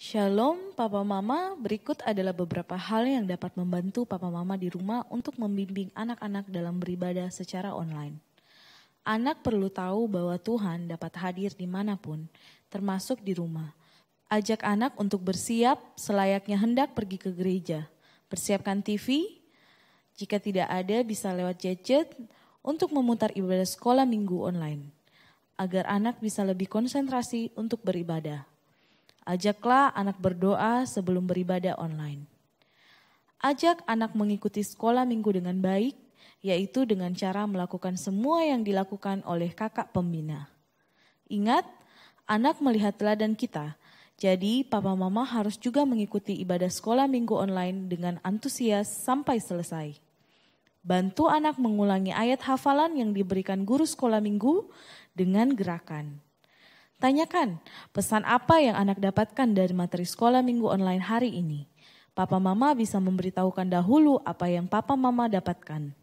Shalom Papa Mama, berikut adalah beberapa hal yang dapat membantu Papa Mama di rumah untuk membimbing anak-anak dalam beribadah secara online. Anak perlu tahu bahwa Tuhan dapat hadir dimanapun, termasuk di rumah. Ajak anak untuk bersiap selayaknya hendak pergi ke gereja. Persiapkan TV, jika tidak ada bisa lewat gadget untuk memutar ibadah sekolah minggu online. Agar anak bisa lebih konsentrasi untuk beribadah. Ajaklah anak berdoa sebelum beribadah online. Ajak anak mengikuti sekolah minggu dengan baik, yaitu dengan cara melakukan semua yang dilakukan oleh kakak pembina. Ingat, anak melihat teladan kita, jadi papa mama harus juga mengikuti ibadah sekolah minggu online dengan antusias sampai selesai. Bantu anak mengulangi ayat hafalan yang diberikan guru sekolah minggu dengan gerakan. Tanyakan, pesan apa yang anak dapatkan dari materi sekolah minggu online hari ini? Papa mama bisa memberitahukan dahulu apa yang papa mama dapatkan.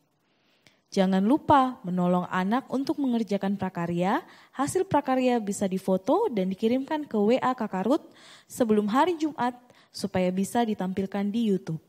Jangan lupa menolong anak untuk mengerjakan prakarya. Hasil prakarya bisa difoto dan dikirimkan ke WA Kakak Ruth sebelum hari Jumat supaya bisa ditampilkan di YouTube.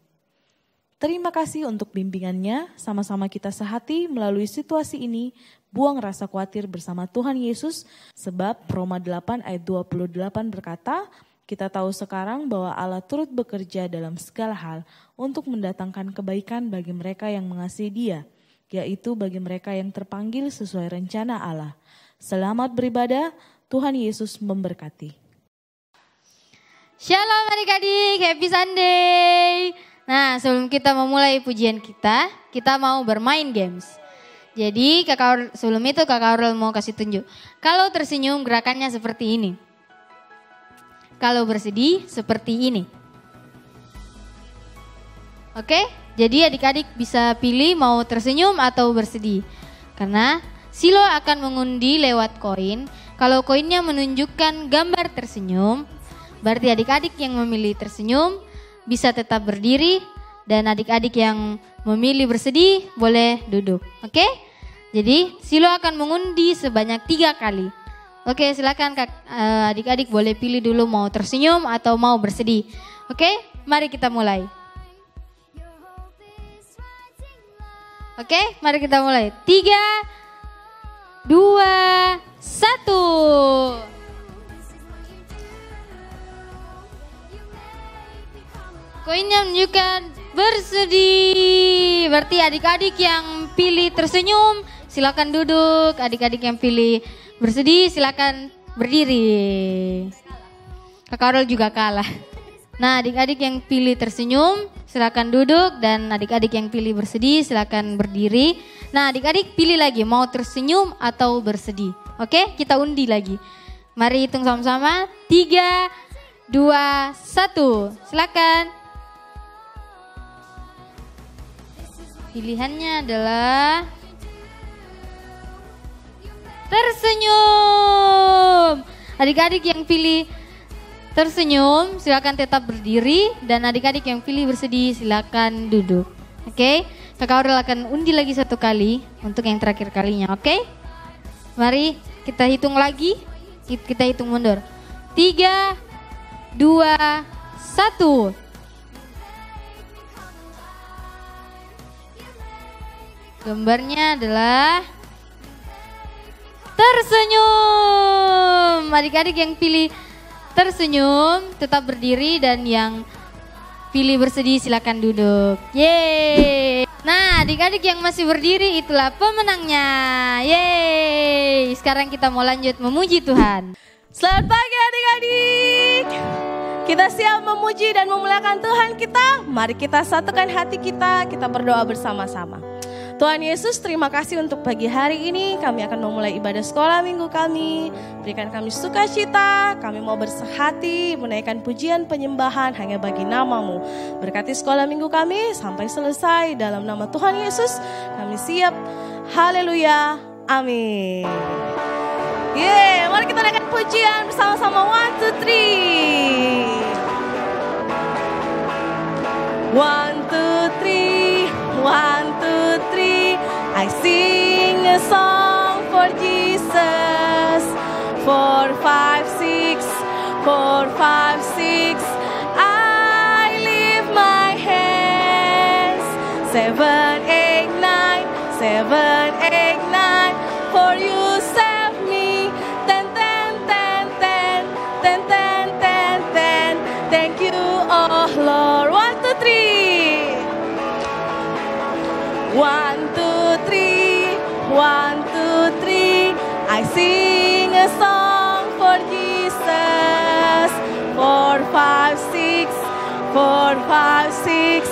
Terima kasih untuk bimbingannya, sama-sama kita sehati melalui situasi ini, buang rasa khawatir bersama Tuhan Yesus, sebab Roma 8 ayat 28 berkata, kita tahu sekarang bahwa Allah turut bekerja dalam segala hal untuk mendatangkan kebaikan bagi mereka yang mengasihi Dia, yaitu bagi mereka yang terpanggil sesuai rencana Allah. Selamat beribadah, Tuhan Yesus memberkati. Shalom adik-adik, happy Sunday. Nah, sebelum kita memulai pujian kita mau bermain games. Jadi sebelum itu Kakak Aurel mau kasih tunjuk. Kalau tersenyum gerakannya seperti ini. Kalau bersedih seperti ini. Oke, jadi adik-adik bisa pilih mau tersenyum atau bersedih. Karena Silo akan mengundi lewat koin. Kalau koinnya menunjukkan gambar tersenyum, berarti adik-adik yang memilih tersenyum bisa tetap berdiri, dan adik-adik yang memilih bersedih boleh duduk. Oke? Jadi Silo akan mengundi sebanyak 3 kali. Oke, silakan adik-adik boleh pilih dulu mau tersenyum atau mau bersedih. Oke, mari kita mulai. Oke, mari kita mulai. 3, 2, 1. Koinnya menunjukkan bersedih. Berarti adik-adik yang pilih tersenyum silakan duduk. Adik-adik yang pilih bersedih silakan berdiri. Kakak Aurel juga kalah. Nah, adik-adik yang pilih tersenyum silakan duduk, dan adik-adik yang pilih bersedih silakan berdiri. Nah, adik-adik pilih lagi mau tersenyum atau bersedih. Oke, kita undi lagi. Mari hitung sama-sama. 3, 2, 1. Silakan. Pilihannya adalah tersenyum. Adik-adik yang pilih tersenyum silakan tetap berdiri, dan adik-adik yang pilih bersedih silakan duduk. Oke, Kakak Aurel akan undi lagi 1 kali untuk yang terakhir kalinya. Oke, mari kita hitung lagi. Kita hitung mundur. 3, 2, 1. Gambarnya adalah tersenyum. Adik-adik yang pilih tersenyum tetap berdiri, dan yang pilih bersedih silakan duduk. Yeay. Nah, adik-adik yang masih berdiri itulah pemenangnya. Yeay. Sekarang kita mau lanjut memuji Tuhan. Selamat pagi adik-adik. Kita siap memuji dan memuliakan Tuhan kita. Mari kita satukan hati kita berdoa bersama-sama. Tuhan Yesus, terima kasih untuk pagi hari ini. Kami akan memulai ibadah sekolah minggu kami. Berikan kami sukacita. Kami mau bersehati menaikkan pujian penyembahan hanya bagi nama-Mu. Berkati sekolah minggu kami sampai selesai. Dalam nama Tuhan Yesus kami siap. Haleluya. Amin. Yeay, mari kita naikkan pujian bersama-sama. 1, 2, 3. 1, 2, 3. 1, 2, 3. I sing a song for Jesus. 4, 5, 6. 4, 5, 6. 7, 8, 9, 7, 8, 9. For you save me. 10, 10, 10, 10, 10, 10, 10, 10. Thank you, oh Lord. 1, 2, 3. 1, 2, 3. 1, 2, 3. I sing a song for Jesus. 4, 5, 6. 4, 5, 6.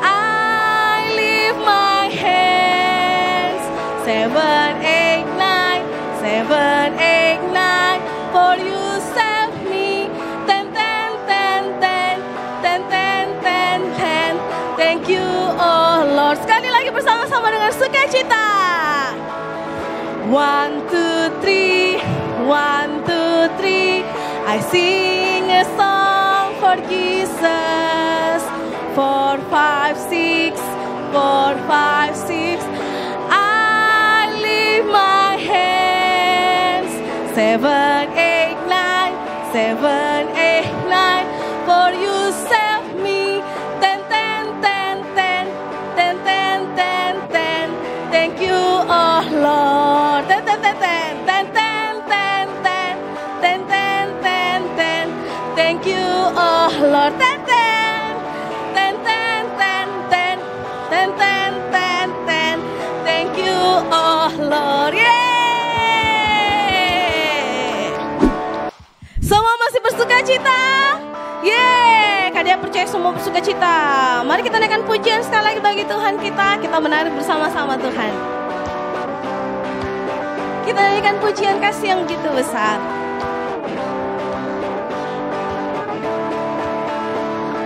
I lift my hands. 7, 8, 9. 7, 8, 9. For you save me. 10, 10, 10, 10. 10, 10, 10, 10. Thank you, oh Lord. Sekali lagi bersama-sama dengan sukacita. 1, 2, 3. 1, 2, 3. I sing a song for Jesus. 4, 5, 6. 4, 5, 6. I lift my hands. 7, 8, 9. 7, 8, 9. For you save me. 10, 10, 10, 10. 10, 10, 10, 10. Thank you, oh Lord. 10, 10, 10, 10. 10, 10, 10, 10. 10, 10, 10, 10. Thank you, oh Lord. 10, 10. 10, 10, 10, 10. 10, 10, 10, 10. Thank you, oh Lord. Yeay. Semua masih bersukacita? Yeay. Kalian percaya semua bersukacita? Mari kita naikkan pujian sekali lagi bagi Tuhan kita. Kita menari bersama-sama Tuhan. Kita naikkan pujian kasih yang begitu besar.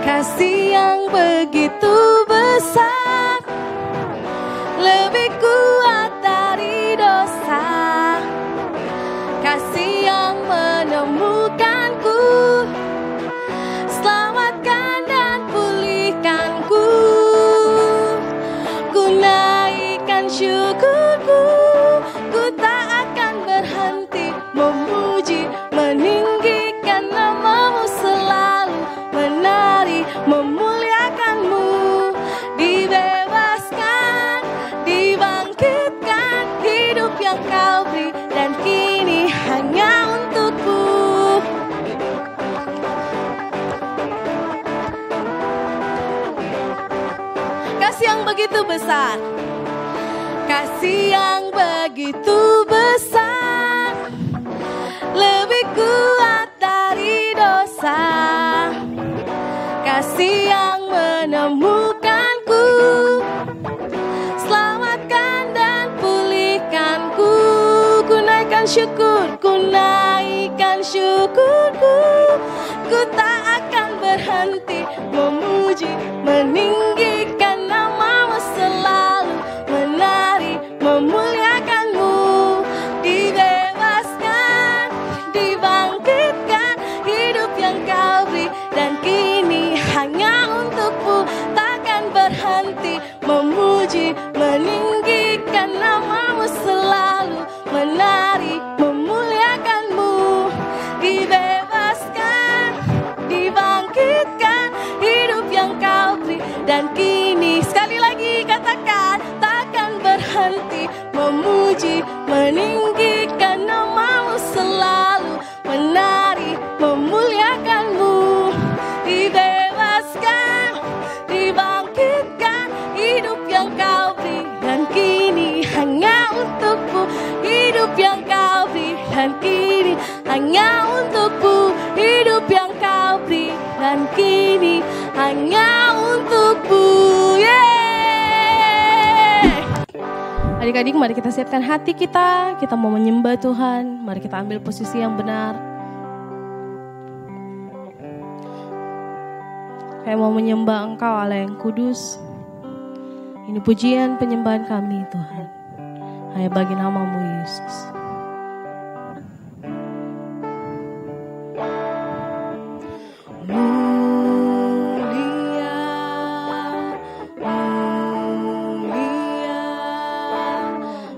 Kasih yang begitu besar, lebih kuat dari dosa. Kasih yang menemukanku, selamatkan dan pulihkanku. Ku naikkan syukurku, ku tak akan berhenti memuji, meninggikan namamu selalu, menari, memuliakanmu. Dibebaskan, dibangkitkan, hidup yang kau beri, dan kini hanya untukmu. Kasih yang begitu besar, kasih yang begitu besar, lebih kuat dari dosa. Kasih yang menemukanku, selamatkan dan pulihkanku. Ku naikkan syukur, ku naikkan syukurku. Ku tak akan berhenti memuji, meninggikan namamu selalu, menari, memuliakanmu. Dibebaskan, dibangkitkan, hidup yang kau beri, dan kini hanya untukmu. Takkan berhenti memuji, meninggikan namamu selalu, menari, memuliakanmu. Dibebaskan, dibangkitkan, hidup yang kau beri, dan kini sekali lagi katakan, takkan berhenti memuji, meninggikan namamu selalu, menari, memuliakanmu. Dibebaskan, dibangkitkan, hidup yang kau beri, dan kini hanya untukmu. Hidup yang kau beri, dan kini hanya untukmu. Hidup yang kau beri, dan kini hanya untukmu. Yeay. Adik-adik, mari kita siapkan hati kita. Kita mau menyembah Tuhan. Mari kita ambil posisi yang benar. Kayak mau menyembah Engkau Allah yang kudus. Ini pujian penyembahan kami Tuhan. Hanya bagi namamu Yesus. Mulia, mulia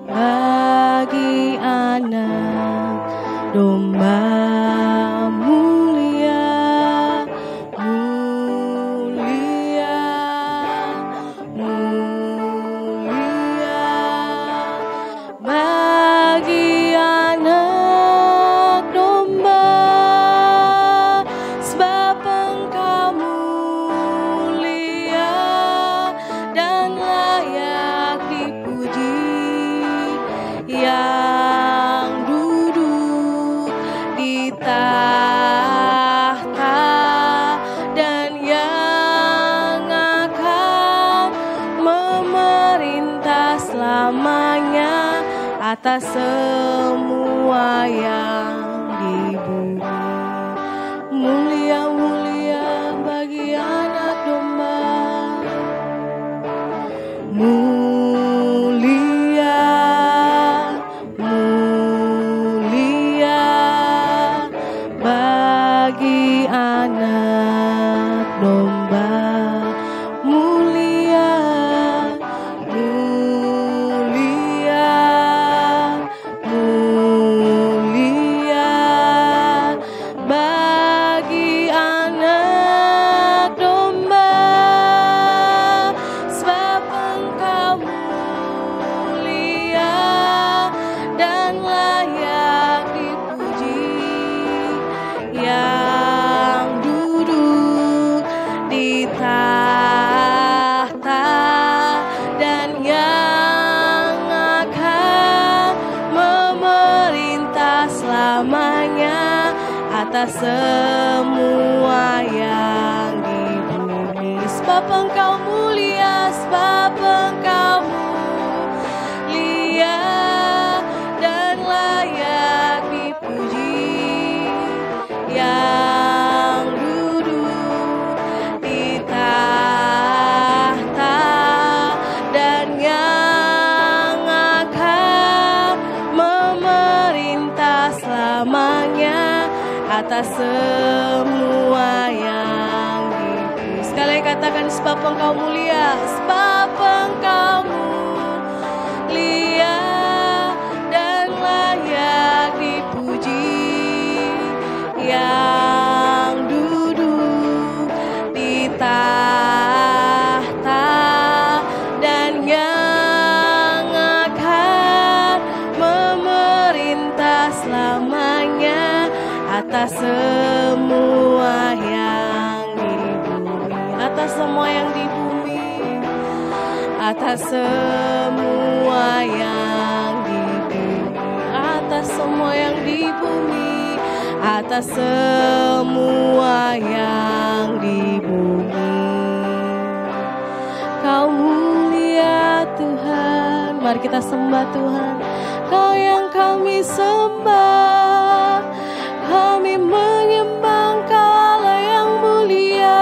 bagi anak domba. Mulia, mulia, mulia atas semua yang di bumi. Mulia-mulia bagi anak domba. Mulia, mulia bagi anak domba. Mulia, mulia, mulia bagi anak domba. Sebab Engkau mulia dan layak dipuji, yang duduk di tahta dan yang akan memerintah selamanya atas semua yang di bumi. Sebab Engkau mulia, sebab Engkau mulia dan layak dipuji, yang duduk di tahta dan yang akan memerintah selamanya atas semua yang di bumi. Sekali katakan, sebab Engkau mulia, sebab Engkau mulia dan layak dipuji, yang duduk di tahta dan yang akan memerintah selamanya atas semua yang di bumi. Atas semua yang di bumi, atas semua yang di bumi, atas semua yang di bumi, atas semua yang di bumi. Kau mulia Tuhan, mari kita sembah Tuhan. Kau yang kami sembah, kami menyembah Engkau Allah yang mulia.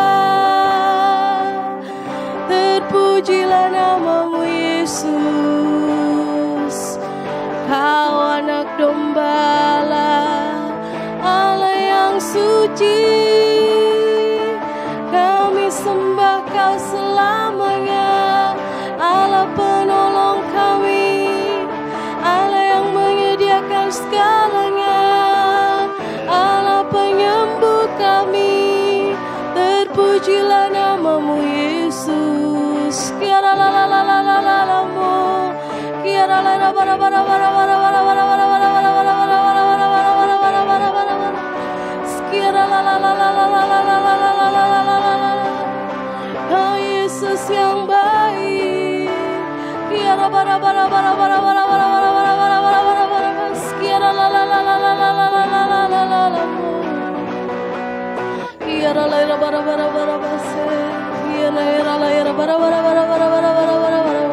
Terpujilah namamu Yesus, Kau anak domba Allah yang suci. Kami sembah Kau selamanya, Allah penolong kami, Allah yang menyediakan segalanya, Allah penyembuh kami. Terpujilah namamu Yesus. Kiara la la la la la la la mo. Kiara la la bara bara bara bara bara bara bara bara bara bara bara bara bara bara bara bara bara bara. Kiara la la la la la la la la la la la la la la. Oh Yesus yang baik. Kiara bara bara bara bara bara bara bara bara bara bara bara bara. Kiara la la la la la la la la la la la la la. Kiara la la bara bara bara bara. Kiara la la bara bara bara bara bara bara bara bara.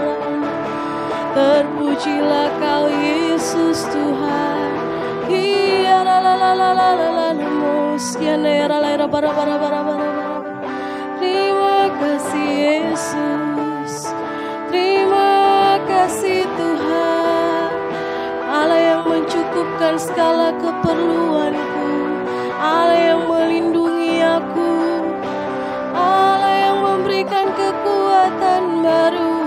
Terpujilah Kau Yesus Tuhan. Kiara la la la la la la la. Kiara la la bara bara bara bara bara. Terima kasih Yesus, terima kasih Tuhan, Allah yang mencukupkan segala keperluanku, Allah yang melindungi aku, Allah yang memberikan kekuatan baru,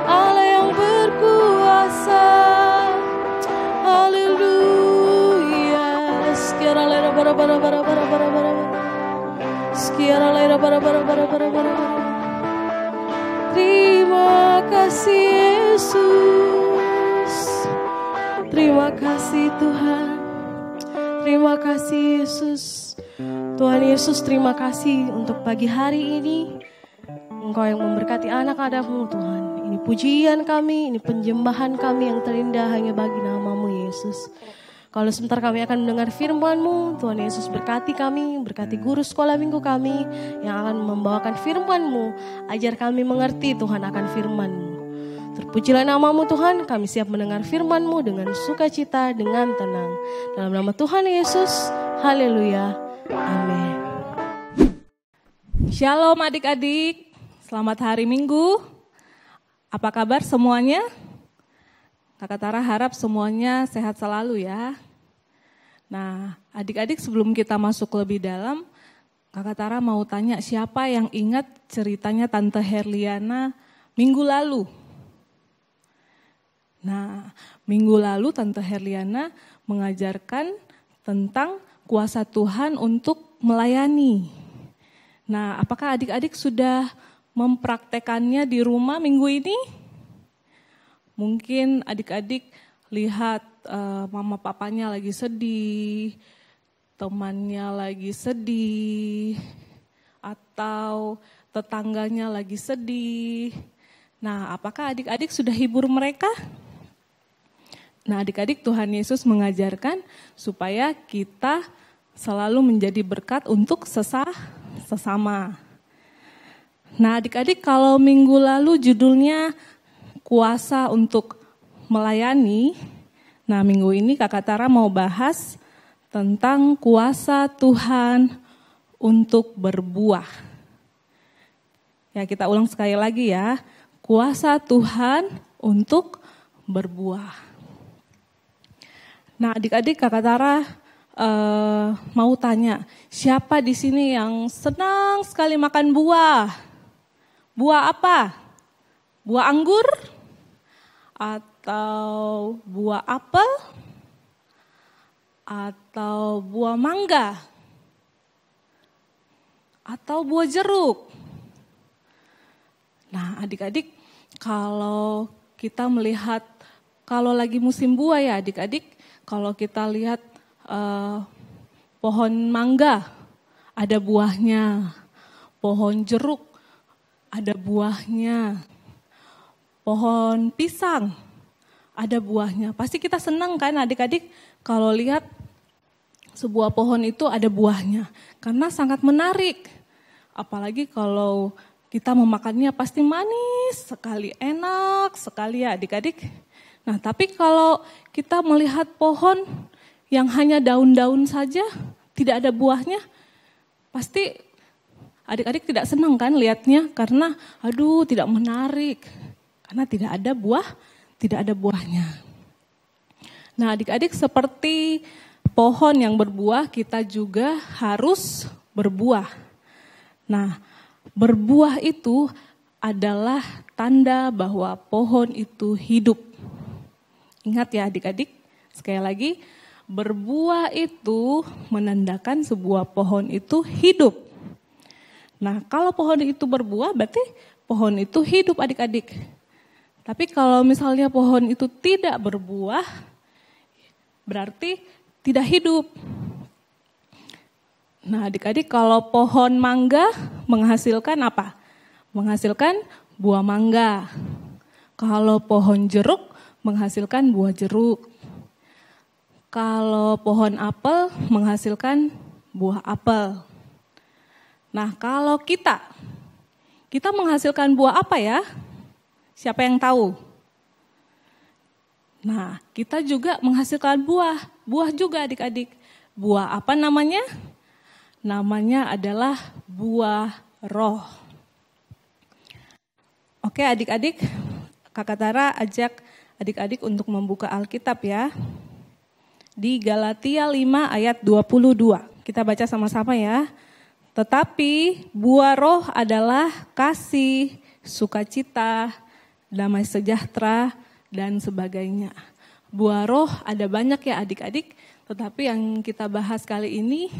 Allah yang berkuasa. Haleluya. Sekiara lera bara bara bara bara bara bara. Sekiara lera bara bara bara bara bara. Terima kasih Yesus, terima kasih Tuhan, terima kasih Yesus. Tuhan Yesus, terima kasih untuk pagi hari ini. Engkau yang memberkati anak-anak-Mu Tuhan. Ini pujian kami, ini penyembahan kami yang terindah hanya bagi nama-Mu Yesus. Kalau sebentar kami akan mendengar firman-Mu, Tuhan Yesus berkati kami, berkati guru sekolah minggu kami yang akan membawakan firman-Mu. Ajar kami mengerti Tuhan akan firman-Mu. Terpujilah namamu Tuhan, kami siap mendengar firman-Mu dengan sukacita, dengan tenang. Dalam nama Tuhan Yesus, haleluya, amin. Shalom adik-adik, selamat hari Minggu. Apa kabar semuanya? Kakak Tara harap semuanya sehat selalu ya. Nah, adik-adik sebelum kita masuk lebih dalam, Kakak Tara mau tanya siapa yang ingat ceritanya Tante Herliana minggu lalu? Nah, minggu lalu Tante Herliana mengajarkan tentang kuasa Tuhan untuk melayani. Nah, apakah adik-adik sudah mempraktekannya di rumah minggu ini? Mungkin adik-adik lihat mama papanya lagi sedih, temannya lagi sedih, atau tetangganya lagi sedih. Nah, apakah adik-adik sudah hibur mereka? Nah, adik-adik, Tuhan Yesus mengajarkan supaya kita selalu menjadi berkat untuk sesama. Nah, adik-adik, kalau minggu lalu judulnya kuasa untuk melayani, nah minggu ini Kakak Tara mau bahas tentang kuasa Tuhan untuk berbuah. Ya, kita ulang sekali lagi ya, kuasa Tuhan untuk berbuah. Nah, adik-adik, Kakak Tara mau tanya, siapa di sini yang senang sekali makan buah? Buah apa? Buah anggur? Atau buah apel? Atau buah mangga? Atau buah jeruk? Nah, adik-adik, kalau kita melihat, kalau lagi musim buah ya adik-adik, kalau kita lihat pohon mangga ada buahnya, pohon jeruk ada buahnya, pohon pisang ada buahnya. Pasti kita senang kan adik-adik kalau lihat sebuah pohon itu ada buahnya, karena sangat menarik. Apalagi kalau kita memakannya pasti manis sekali, enak sekali ya adik-adik. Nah, tapi kalau kita melihat pohon yang hanya daun-daun saja, tidak ada buahnya, pasti adik-adik tidak senang kan lihatnya, karena aduh tidak menarik, karena tidak ada buahnya. Nah, adik-adik, seperti pohon yang berbuah, kita juga harus berbuah. Nah, berbuah itu adalah tanda bahwa pohon itu hidup. Ingat ya adik-adik, sekali lagi, berbuah itu menandakan sebuah pohon itu hidup. Nah, kalau pohon itu berbuah berarti pohon itu hidup adik-adik. Tapi kalau misalnya pohon itu tidak berbuah, berarti tidak hidup. Nah, adik-adik, kalau pohon mangga menghasilkan apa? Menghasilkan buah mangga. Kalau pohon jeruk menghasilkan buah jeruk. Kalau pohon apel menghasilkan buah apel. Nah, kalau kita menghasilkan buah apa ya? Siapa yang tahu? Nah, kita juga menghasilkan buah juga adik-adik. Buah apa namanya? Namanya adalah buah roh. Oke adik-adik, Kakak Tara ajak adik-adik untuk membuka Alkitab ya. Di Galatia 5 ayat 22. Kita baca sama-sama ya. Tetapi buah roh adalah kasih, sukacita, damai sejahtera, dan sebagainya. Buah roh ada banyak ya adik-adik, tetapi yang kita bahas kali ini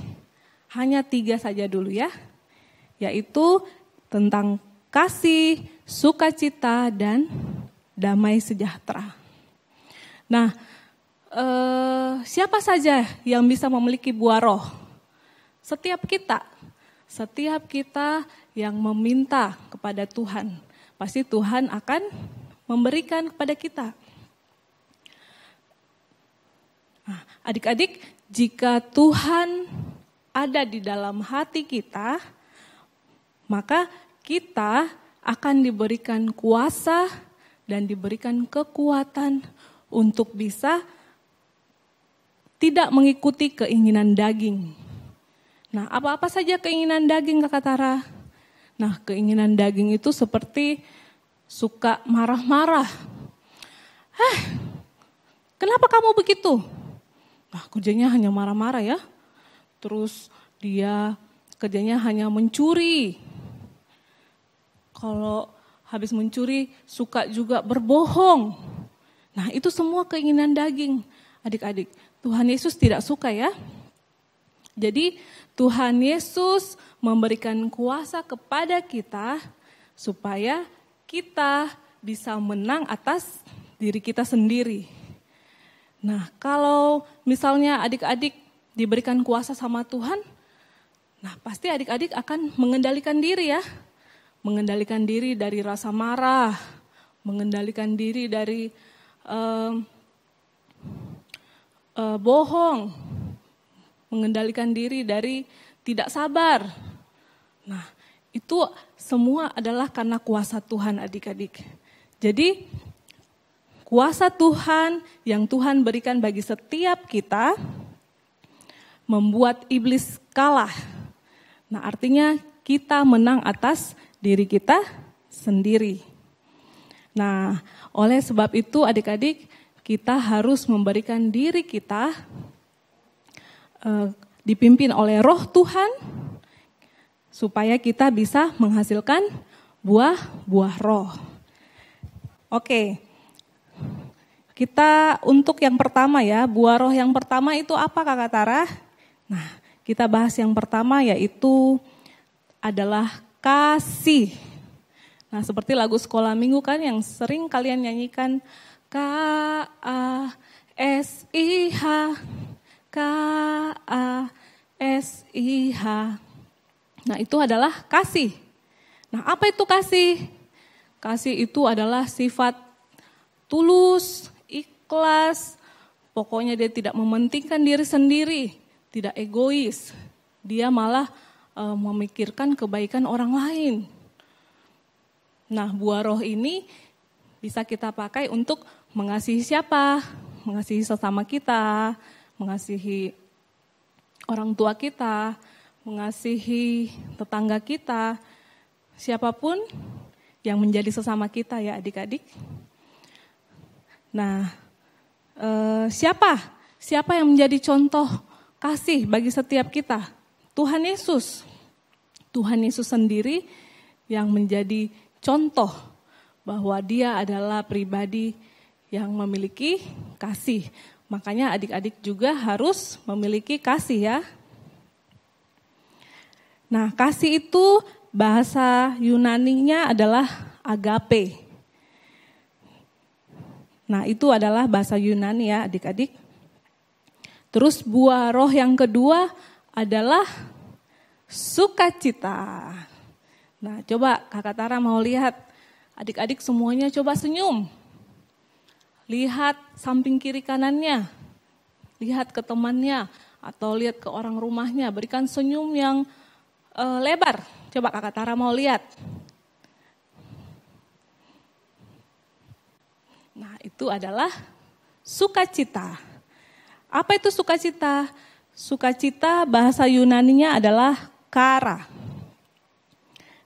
hanya 3 saja dulu ya. Yaitu tentang kasih, sukacita, dan damai sejahtera. Nah, siapa saja yang bisa memiliki buah roh? Setiap kita yang meminta kepada Tuhan, pasti Tuhan akan memberikan kepada kita. Nah, adik-adik, jika Tuhan ada di dalam hati kita, maka kita akan diberikan kuasa dan diberikan kekuatan untuk bisa tidak mengikuti keinginan daging. Nah, apa-apa saja keinginan daging, Kakak Tara? Nah, keinginan daging itu seperti suka marah-marah. Kenapa kamu begitu? Nah, kerjanya hanya marah-marah ya. Terus dia kerjanya hanya mencuri. Kalau habis mencuri suka juga berbohong. Nah, itu semua keinginan daging, adik-adik. Tuhan Yesus tidak suka ya. Jadi Tuhan Yesus memberikan kuasa kepada kita supaya kita bisa menang atas diri kita sendiri. Nah, kalau misalnya adik-adik diberikan kuasa sama Tuhan, nah pasti adik-adik akan mengendalikan diri ya. Mengendalikan diri dari rasa marah, mengendalikan diri dari bohong, mengendalikan diri dari tidak sabar. Nah, itu semua adalah karena kuasa Tuhan, adik-adik. Jadi, kuasa Tuhan yang Tuhan berikan bagi setiap kita membuat iblis kalah. Nah, artinya kita menang atas diri kita sendiri. Nah, oleh sebab itu adik-adik, kita harus memberikan diri kita dipimpin oleh Roh Tuhan supaya kita bisa menghasilkan buah-buah roh. Oke, kita untuk yang pertama ya, buah roh yang pertama itu apa Kakak Tara? Nah, kita bahas yang pertama yaitu adalah kasih. Nah, seperti lagu sekolah minggu kan yang sering kalian nyanyikan, K-A-S-I-H, K-A-S-I-H. Nah, itu adalah kasih. Nah, apa itu kasih? Kasih itu adalah sifat tulus, ikhlas, pokoknya dia tidak mementingkan diri sendiri, tidak egois. Dia malah memikirkan kebaikan orang lain. Nah, buah roh ini bisa kita pakai untuk mengasihi siapa? Mengasihi sesama kita, mengasihi orang tua kita, mengasihi tetangga kita, siapapun yang menjadi sesama kita ya adik-adik. Nah, siapa yang menjadi contoh kasih bagi setiap kita? Tuhan Yesus. Tuhan Yesus sendiri yang menjadi contoh bahwa dia adalah pribadi yang memiliki kasih. Makanya adik-adik juga harus memiliki kasih ya. Nah, kasih itu bahasa Yunaninya adalah agape. Nah, itu adalah bahasa Yunani ya adik-adik. Terus buah roh yang kedua adalah sukacita. Nah, coba Kakak Tara mau lihat adik-adik semuanya coba senyum. Lihat samping kiri kanannya, lihat ke temannya atau lihat ke orang rumahnya, berikan senyum yang lebar. Coba Kakak Tara mau lihat. Nah, itu adalah sukacita. Apa itu sukacita? Sukacita bahasa Yunaninya adalah kara.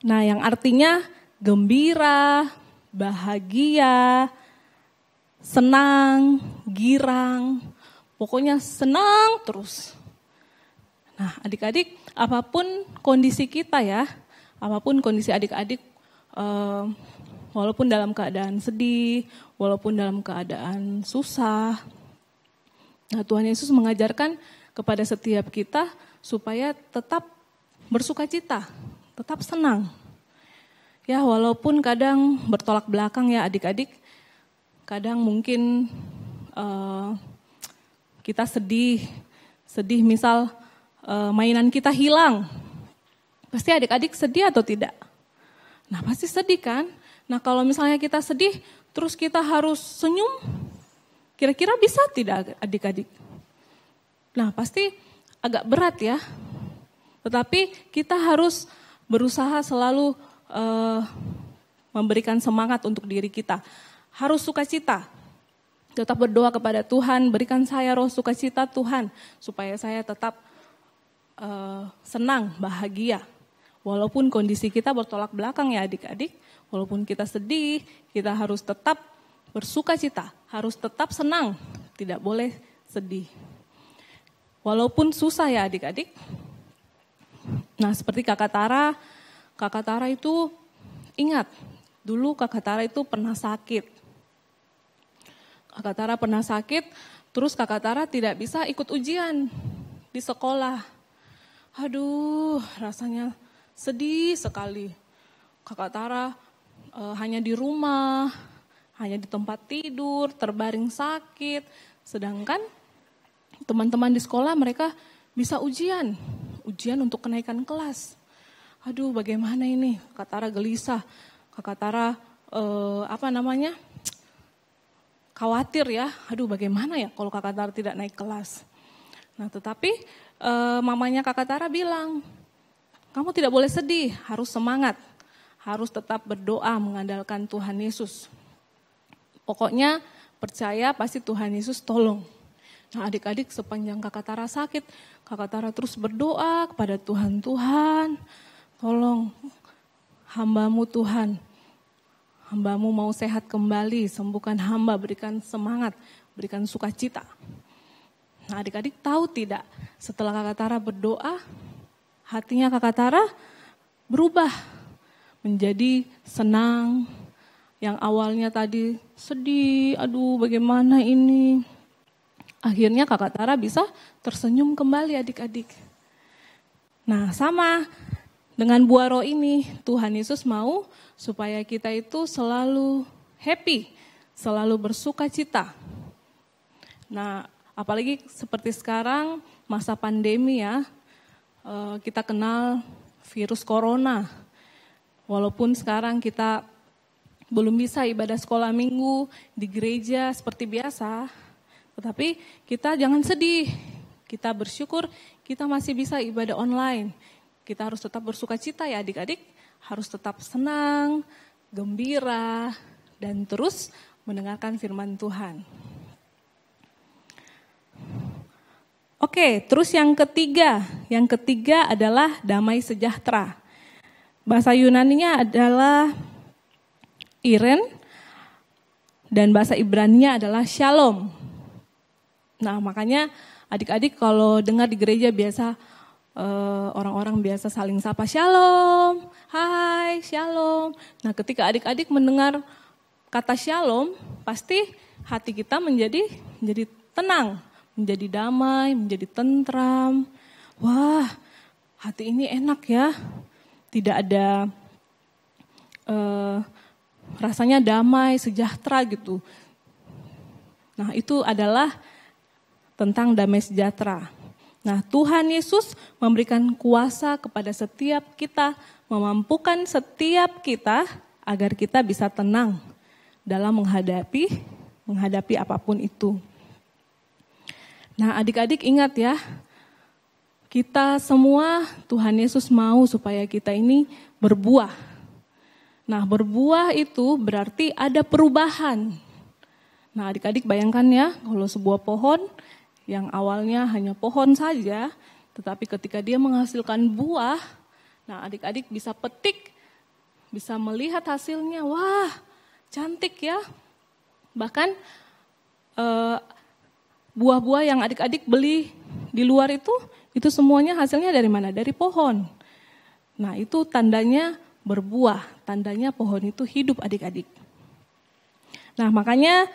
Nah, yang artinya gembira, bahagia, senang, girang, pokoknya senang terus. Nah, adik-adik, apapun kondisi kita ya, apapun kondisi adik-adik, walaupun dalam keadaan sedih, walaupun dalam keadaan susah, nah Tuhan Yesus mengajarkan kepada setiap kita supaya tetap bersukacita, tetap senang. Ya, walaupun kadang bertolak belakang ya adik-adik, kadang mungkin kita sedih misal mainan kita hilang. Pasti adik-adik sedih atau tidak? Nah, pasti sedih kan? Nah, kalau misalnya kita sedih, terus kita harus senyum, kira-kira bisa tidak adik-adik? Nah, pasti agak berat ya. Tetapi kita harus berusaha selalu memberikan semangat untuk diri kita. harus sukacita. Tetap berdoa kepada Tuhan, berikan saya roh sukacita Tuhan, supaya saya tetap senang, bahagia. Walaupun kondisi kita bertolak belakang ya adik-adik, walaupun kita sedih, kita harus tetap bersukacita, harus tetap senang, tidak boleh sedih. Walaupun susah ya adik-adik. Nah seperti Kakak Tara itu ingat, dulu Kakak Tara itu pernah sakit. Kakak Tara pernah sakit, terus Kakak Tara tidak bisa ikut ujian di sekolah. Aduh, rasanya sedih sekali. Kakak Tara hanya di rumah, hanya di tempat tidur, terbaring sakit. Sedangkan teman-teman di sekolah mereka bisa ujian untuk kenaikan kelas. Aduh, bagaimana ini? Kakak Tara gelisah. Kakak Tara khawatir ya. Aduh, bagaimana ya kalau Kakak Tara tidak naik kelas? Nah, tetapi mamanya Kakak Tara bilang, kamu tidak boleh sedih, harus semangat, harus tetap berdoa mengandalkan Tuhan Yesus. Pokoknya percaya pasti Tuhan Yesus tolong. Nah adik-adik sepanjang Kakak Tara sakit, Kakak Tara terus berdoa kepada Tuhan, Tuhan tolong hamba-Mu Tuhan, hamba-Mu mau sehat kembali, sembuhkan hamba, berikan semangat, berikan sukacita. Nah adik-adik tahu tidak, setelah Kakak Tara berdoa, hatinya Kakak Tara berubah menjadi senang. Yang awalnya tadi sedih, aduh bagaimana ini. Akhirnya Kakak Tara bisa tersenyum kembali adik-adik. Nah sama dengan buah roh ini, Tuhan Yesus mau supaya kita itu selalu happy, selalu bersukacita. Nah apalagi seperti sekarang masa pandemi ya, kita kenal virus corona. Walaupun sekarang kita belum bisa ibadah sekolah minggu di gereja seperti biasa, tetapi kita jangan sedih. Kita bersyukur kita masih bisa ibadah online. Kita harus tetap bersukacita ya adik-adik, harus tetap senang, gembira, dan terus mendengarkan firman Tuhan. Oke, terus yang ketiga adalah damai sejahtera. Bahasa Yunaninya adalah Iren, dan bahasa Ibraninya adalah Shalom. Nah makanya adik-adik kalau dengar di gereja biasa orang-orang biasa saling sapa Shalom, hai Shalom. Nah ketika adik-adik mendengar kata Shalom, pasti hati kita menjadi tenang, menjadi damai, menjadi tentram. Wah hati ini enak ya, tidak ada rasanya damai, sejahtera gitu. Nah itu adalah tentang damai sejahtera. Nah Tuhan Yesus memberikan kuasa kepada setiap kita, memampukan setiap kita agar kita bisa tenang dalam menghadapi apapun itu. Nah adik-adik ingat ya, kita semua Tuhan Yesus mau supaya kita ini berbuah. Nah berbuah itu berarti ada perubahan. Nah adik-adik bayangkan ya, kalau sebuah pohon yang awalnya hanya pohon saja, tetapi ketika dia menghasilkan buah, nah adik-adik bisa petik, bisa melihat hasilnya, wah cantik ya. Bahkan buah-buah yang adik-adik beli di luar itu semuanya hasilnya dari mana? Dari pohon. Nah itu tandanya berbuah, tandanya pohon itu hidup adik-adik. Nah makanya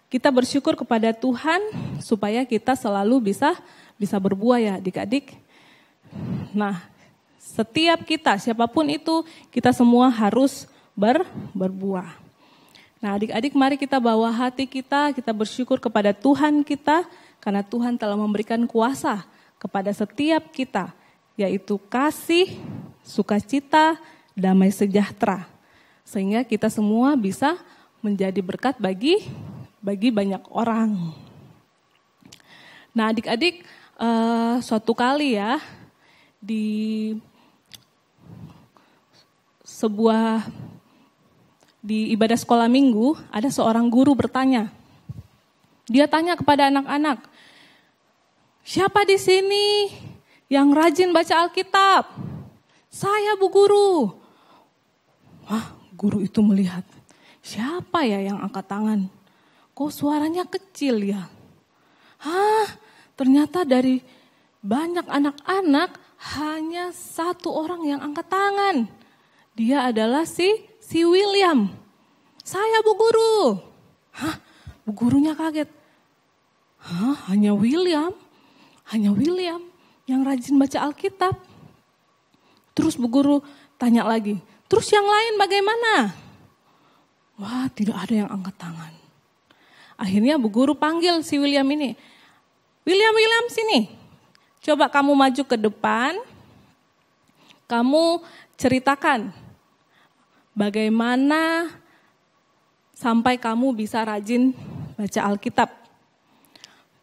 kita bersyukur kepada Tuhan supaya kita selalu bisa berbuah ya adik-adik. Nah setiap kita, siapapun itu, kita semua harus berbuah. Nah adik-adik mari kita bawa hati kita bersyukur kepada Tuhan kita, karena Tuhan telah memberikan kuasa kepada setiap kita, yaitu kasih, sukacita, damai sejahtera. Sehingga kita semua bisa menjadi berkat bagi banyak orang. Nah adik-adik, suatu kali ya, di di ibadah sekolah minggu, ada seorang guru bertanya. Dia tanya kepada anak-anak, siapa di sini yang rajin baca Alkitab? Saya, Bu Guru. Wah, guru itu melihat, siapa ya yang angkat tangan? Kok suaranya kecil ya? Ternyata dari banyak anak-anak hanya satu orang yang angkat tangan. Dia adalah si William. Saya, Bu Guru. Bu gurunya kaget. Hanya William? Hanya William yang rajin baca Alkitab. Terus Bu Guru tanya lagi, terus yang lain bagaimana? Wah, tidak ada yang angkat tangan. Akhirnya Bu Guru panggil si William ini. William, sini. Coba kamu maju ke depan. Kamu ceritakan bagaimana sampai kamu bisa rajin baca Alkitab.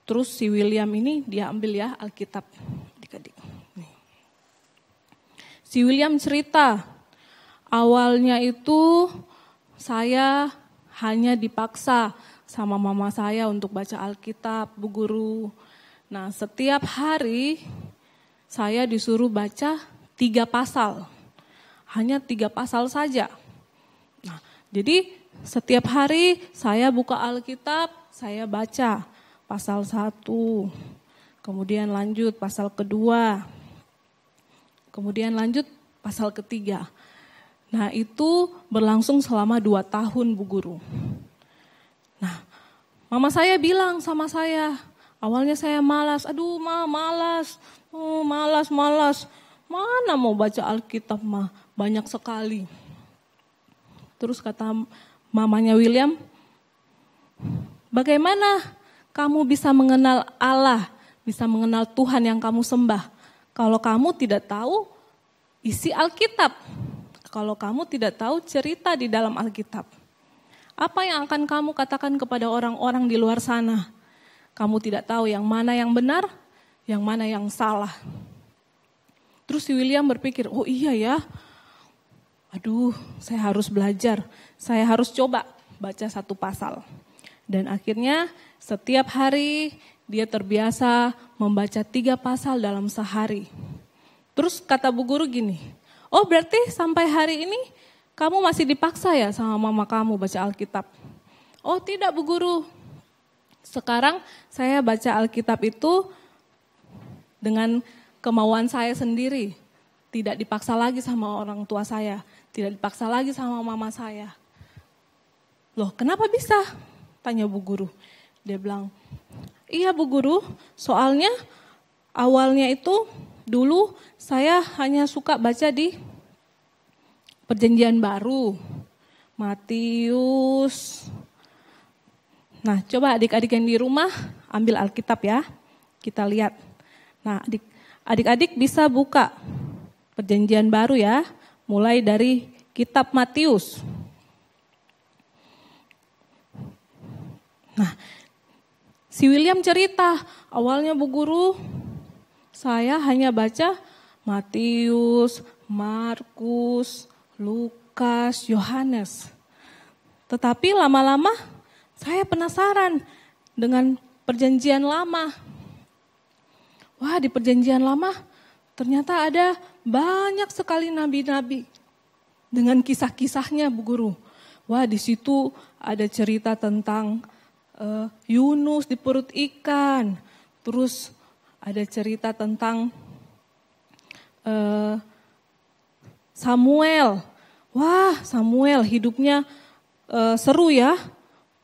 Terus si William ini dia ambil ya Alkitab. Adik-adik. Si William cerita, awalnya itu saya hanya dipaksa sama mama saya untuk baca Alkitab, Bu Guru. Nah, setiap hari saya disuruh baca 3 pasal. Hanya 3 pasal saja. Nah, jadi setiap hari saya buka Alkitab, saya baca pasal 1. Kemudian lanjut pasal kedua. Kemudian lanjut pasal ketiga. Nah, itu berlangsung selama 2 tahun, Bu Guru. Nah, mama saya bilang sama saya, awalnya saya malas. Aduh, malas. Malas. Mana mau baca Alkitab, banyak sekali. Terus kata mamanya William, bagaimana kamu bisa mengenal Allah, bisa mengenal Tuhan yang kamu sembah, kalau kamu tidak tahu isi Alkitab, kalau kamu tidak tahu cerita di dalam Alkitab? Apa yang akan kamu katakan kepada orang-orang di luar sana? Kamu tidak tahu yang mana yang benar, yang mana yang salah. Terus si William berpikir, oh iya ya, aduh saya harus belajar, saya harus coba baca 1 pasal. Dan akhirnya setiap hari dia terbiasa membaca 3 pasal dalam sehari. Terus kata Bu Guru gini, oh berarti sampai hari ini kamu masih dipaksa ya sama mama kamu baca Alkitab? Oh tidak, Bu Guru. Sekarang saya baca Alkitab itu dengan kemauan saya sendiri. Tidak dipaksa lagi sama orang tua saya. Tidak dipaksa lagi sama mama saya. Loh, kenapa bisa? Tanya Bu Guru. Dia bilang, iya Bu Guru, soalnya awalnya itu dulu saya hanya suka baca di Perjanjian Baru, Matius. Nah, coba adik-adik yang di rumah ambil Alkitab ya, kita lihat. Nah, adik-adik bisa buka Perjanjian Baru ya, mulai dari kitab Matius. Nah, si William cerita, awalnya Bu Guru, saya hanya baca Matius, Markus, Lukas, Yohanes. Tetapi lama-lama saya penasaran dengan Perjanjian Lama. Wah, di Perjanjian Lama ternyata ada banyak sekali nabi-nabi dengan kisah-kisahnya, Bu Guru. Wah, di situ ada cerita tentang Yunus di perut ikan. Terus ada cerita tentang Samuel. Wah, Samuel hidupnya seru ya,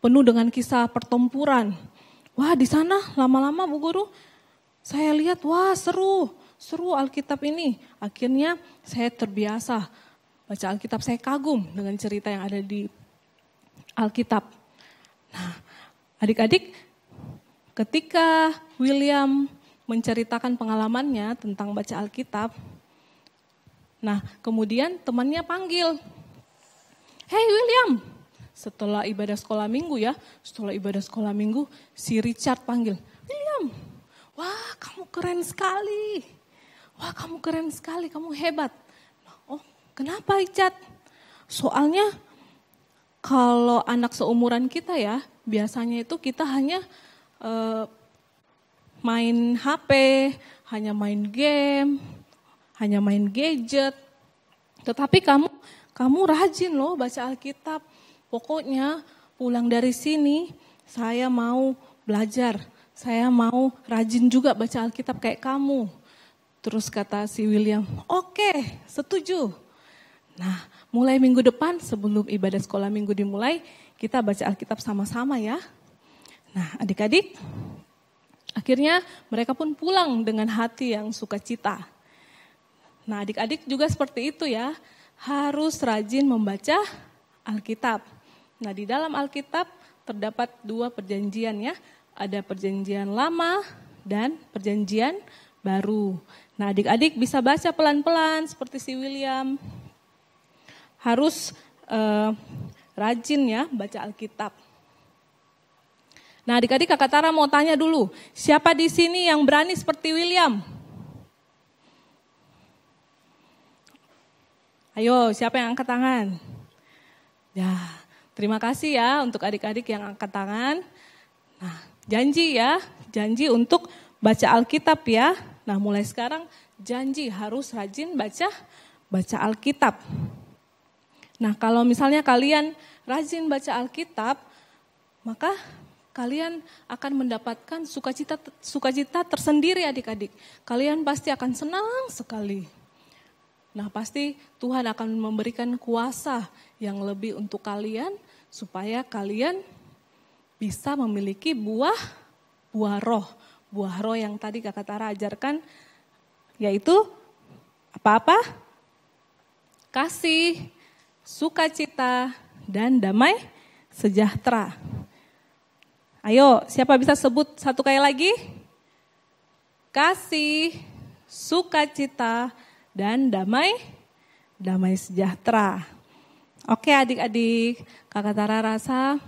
penuh dengan kisah pertempuran. Wah, di sana lama-lama Bu Guru, saya lihat, wah seru Alkitab ini. Akhirnya saya terbiasa baca Alkitab, saya kagum dengan cerita yang ada di Alkitab. Nah, adik-adik, ketika William menceritakan pengalamannya tentang baca Alkitab, nah kemudian temannya panggil, hey William, setelah ibadah sekolah minggu ya, si Richard panggil, William, wah kamu keren sekali, kamu hebat. Oh kenapa Richard? Soalnya kalau anak seumuran kita ya, biasanya itu kita hanya main HP, hanya main game, hanya main gadget. Tetapi kamu rajin loh baca Alkitab. Pokoknya pulang dari sini saya mau belajar, saya mau rajin juga baca Alkitab kayak kamu. Terus kata si William, oke, setuju. Nah, mulai minggu depan sebelum ibadah sekolah minggu dimulai, kita baca Alkitab sama-sama ya. Nah, adik-adik, akhirnya mereka pun pulang dengan hati yang sukacita. Nah, adik-adik juga seperti itu ya, harus rajin membaca Alkitab. Nah, di dalam Alkitab terdapat 2 perjanjian ya, ada perjanjian lama dan perjanjian baru. Nah, adik-adik bisa baca pelan-pelan seperti si William. Harus rajin ya baca Alkitab. Nah, adik-adik Kakak Tara mau tanya dulu, siapa di sini yang berani seperti William? Ayo, siapa yang angkat tangan? Ya, terima kasih ya untuk adik-adik yang angkat tangan. Nah, janji untuk baca Alkitab ya. Nah, mulai sekarang janji harus rajin baca Alkitab. Nah, kalau misalnya kalian rajin baca Alkitab, maka kalian akan mendapatkan sukacita tersendiri adik-adik. Kalian pasti akan senang sekali. Nah, pasti Tuhan akan memberikan kuasa yang lebih untuk kalian supaya kalian bisa memiliki buah roh. Buah roh yang tadi Kakak Tara ajarkan yaitu apa-apa? Kasih, sukacita, dan damai sejahtera. Ayo, siapa bisa sebut satu kali lagi? Kasih, sukacita, dan damai sejahtera. Oke adik-adik, Kakak Tara rasa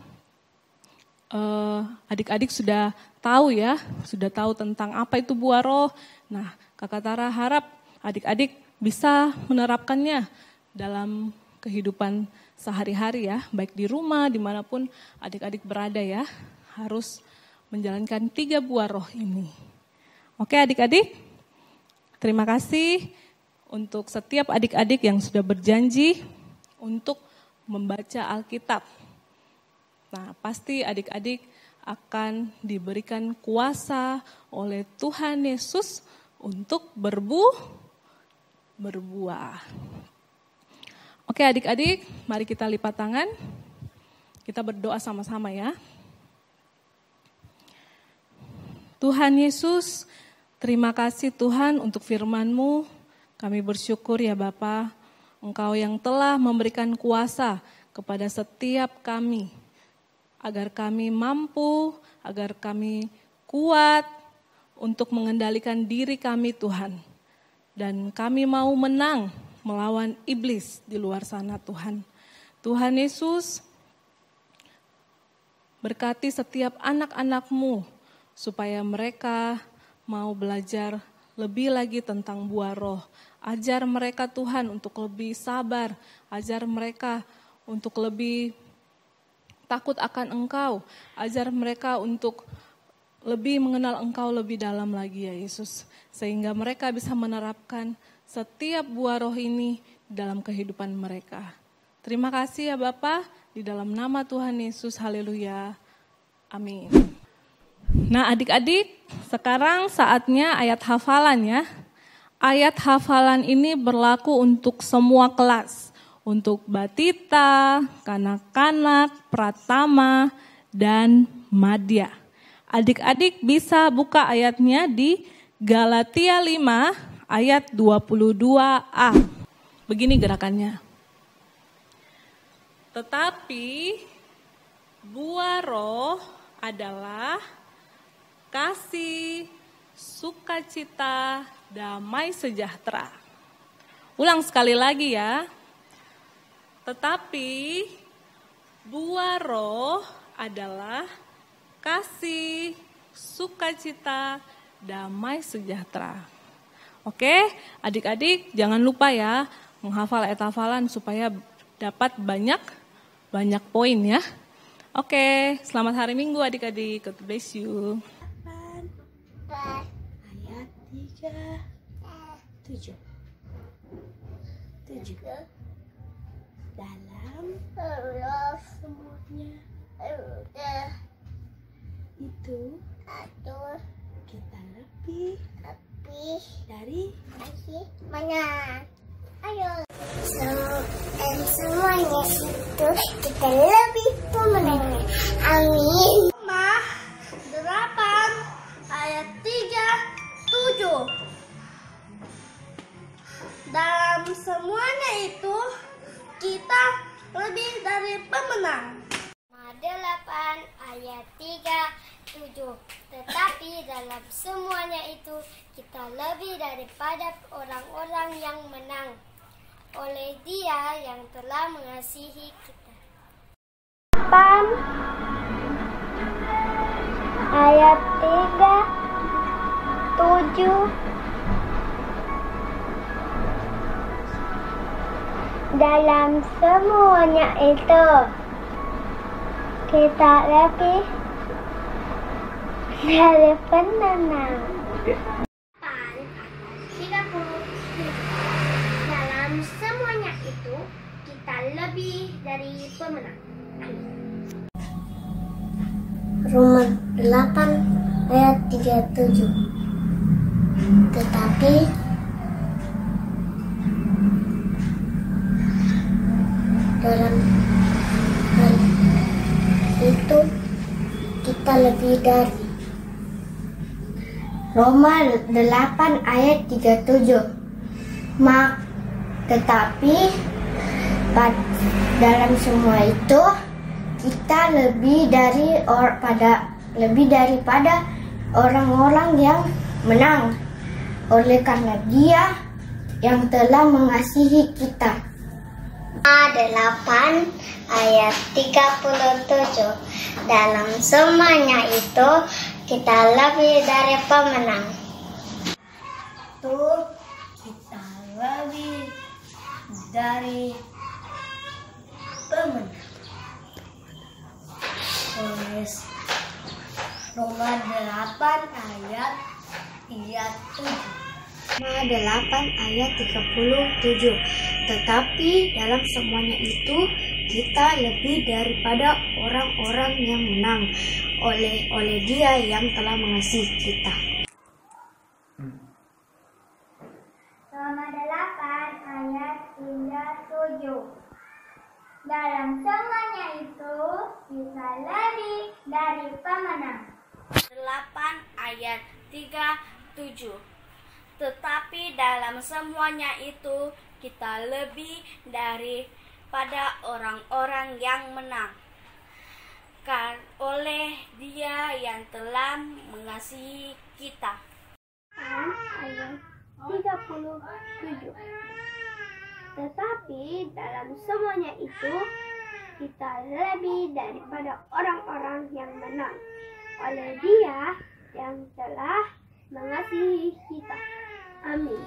adik-adik sudah tahu ya, sudah tahu tentang apa itu buah roh. Nah, Kakak Tara harap adik-adik bisa menerapkannya dalam kehidupan sehari-hari ya, baik di rumah, dimanapun adik-adik berada ya, harus menjalankan 3 buah roh ini. Oke adik-adik, terima kasih untuk setiap adik-adik yang sudah berjanji untuk membaca Alkitab. Nah, pasti adik-adik akan diberikan kuasa oleh Tuhan Yesus untuk berbuah. Oke adik-adik, mari kita lipat tangan. Kita berdoa sama-sama ya. Tuhan Yesus, terima kasih Tuhan untuk firman-Mu. Kami bersyukur ya Bapa, Engkau yang telah memberikan kuasa kepada setiap kami. Agar kami mampu, agar kami kuat untuk mengendalikan diri kami Tuhan. Dan kami mau menang melawan iblis di luar sana Tuhan. Tuhan Yesus, berkati setiap anak-anak-Mu supaya mereka mau belajar lebih lagi tentang buah roh. Ajar mereka Tuhan untuk lebih sabar, ajar mereka untuk lebih takut akan Engkau, ajar mereka untuk lebih mengenal Engkau lebih dalam lagi ya Yesus. Sehingga mereka bisa menerapkan setiap buah roh ini dalam kehidupan mereka. Terima kasih ya Bapa, di dalam nama Tuhan Yesus, haleluya, amin. Nah adik-adik, sekarang saatnya ayat hafalan ya. Ayat hafalan ini berlaku untuk semua kelas. Untuk batita, kanak-kanak, pratama, dan madya. Adik-adik bisa buka ayatnya di Galatia 5 ayat 22a. Begini gerakannya. Tetapi buah roh adalah kasih, sukacita, damai sejahtera. Ulang sekali lagi ya. Tetapi buah roh adalah kasih, sukacita, damai sejahtera. Oke, adik-adik jangan lupa ya menghafal ayat hafalan supaya dapat banyak banyak poin ya. Oke, selamat hari Minggu adik-adik. God bless you. Ayat 7. Dalam semuanya itu kita lebih dari mana? Ayo. Semuanya itu kita lebih pemenangnya. Amin. Mah 8 ayat 7. Dalam semuanya itu kita lebih dari pemenang. 8 ayat 7. Tetapi dalam semuanya itu kita lebih daripada orang-orang yang menang oleh Dia yang telah mengasihi kita. 8 ayat 7. Dalam semuanya itu kita lebih dari pemenang. 30. Dalam semuanya itu kita lebih dari pemenang. Roma 8 ayat 37. Tetapi dalam hal itu kita lebih dari. Roma 8 ayat 37. Tetapi dalam semua itu kita lebih daripada orang-orang yang menang oleh karena Dia yang telah mengasihi kita. 8 ayat 37. Dalam semuanya itu kita lebih dari pemenang. Kita lebih dari pemenang. Tulis Roma 8 ayat 37. 8 ayat 37. Tetapi dalam semuanya itu kita lebih daripada orang-orang yang menang oleh Dia yang telah mengasihi kita. Roma 8 ayat 37. Dalam semuanya itu kita lebih dari pemenang. 8 ayat 37. Tetapi dalam semuanya itu kita lebih daripada orang-orang yang menang oleh Dia yang telah mengasihi kita. Ayat 37. Tetapi dalam semuanya itu kita lebih daripada orang-orang yang menang oleh Dia yang telah mengasihi kita. Amin.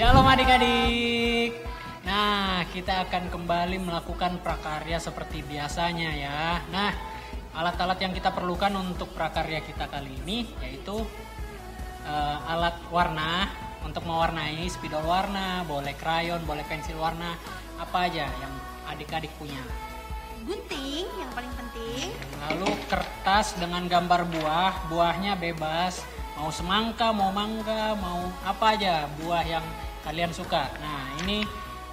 Shalom adik-adik. Nah, kita akan kembali melakukan prakarya seperti biasanya ya. Nah, alat-alat yang kita perlukan untuk prakarya kita kali ini yaitu alat warna untuk mewarnai, spidol warna, boleh krayon, boleh pensil warna, apa aja yang adik-adik punya. Gunting yang paling penting. Lalu kertas dengan gambar buahnya bebas. Mau semangka, mau mangga, mau apa aja buah yang kalian suka. Nah, ini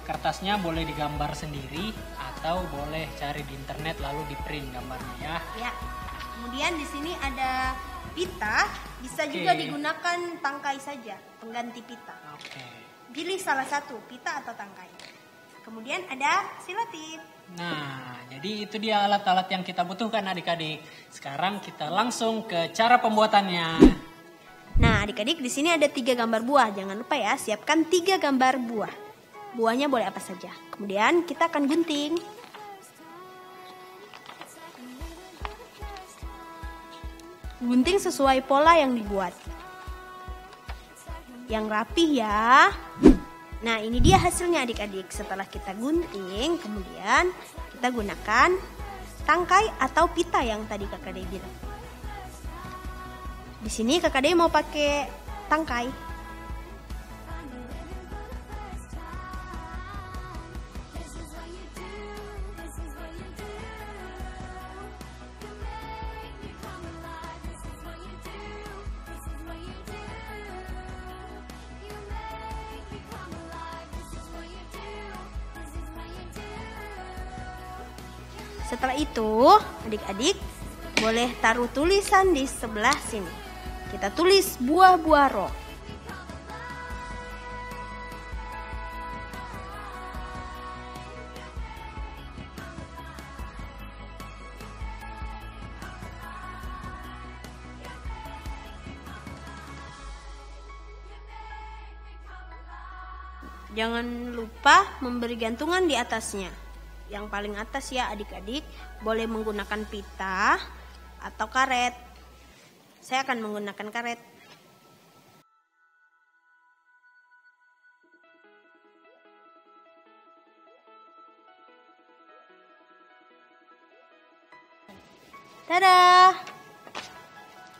kertasnya boleh digambar sendiri atau boleh cari di internet lalu di print gambarnya ya. Ya. Kemudian di sini ada pita, bisa juga digunakan tangkai saja, pengganti pita. Oke. Pilih salah satu, pita atau tangkai. Kemudian ada selotip. Nah, jadi itu dia alat-alat yang kita butuhkan adik-adik. Sekarang kita langsung ke cara pembuatannya. Nah, adik-adik di sini ada 3 gambar buah. Jangan lupa ya, siapkan 3 gambar buah. Buahnya boleh apa saja. Kemudian kita akan gunting. Gunting sesuai pola yang dibuat. Yang rapih ya. Nah, ini dia hasilnya adik-adik. Setelah kita gunting, kemudian kita gunakan tangkai atau pita yang tadi Kakak Dea bilang. Di sini Kakak Dea mau pakai tangkai. Setelah itu, adik-adik boleh taruh tulisan di sebelah sini. Kita tulis buah-buah roh. Jangan lupa memberi gantungan di atasnya. Yang paling atas ya adik-adik, boleh menggunakan pita atau karet. Saya akan menggunakan karet. Tada!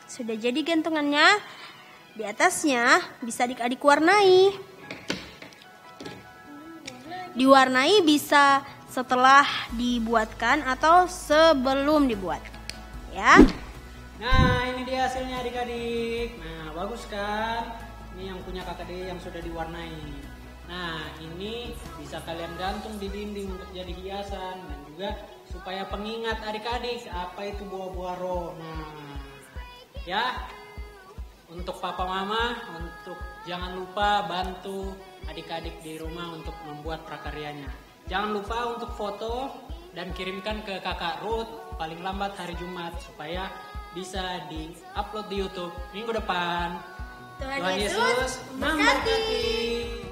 Sudah jadi gantungannya. Di atasnya bisa adik-adik warnai. Diwarnai bisa setelah dibuatkan atau sebelum dibuat. Ya. Nah, ini dia hasilnya adik-adik. Nah, bagus kan? Ini yang punya Kakak Dea yang sudah diwarnai. Nah, ini bisa kalian gantung di dinding untuk jadi hiasan dan juga supaya pengingat adik-adik apa itu buah-buah roh. Nah, ya. Untuk papa mama, untuk jangan lupa bantu adik-adik di rumah untuk membuat prakaryanya. Jangan lupa untuk foto dan kirimkan ke Kakak Ruth paling lambat hari Jumat supaya bisa di-upload di YouTube minggu depan. Tuhan Yesus memberkati.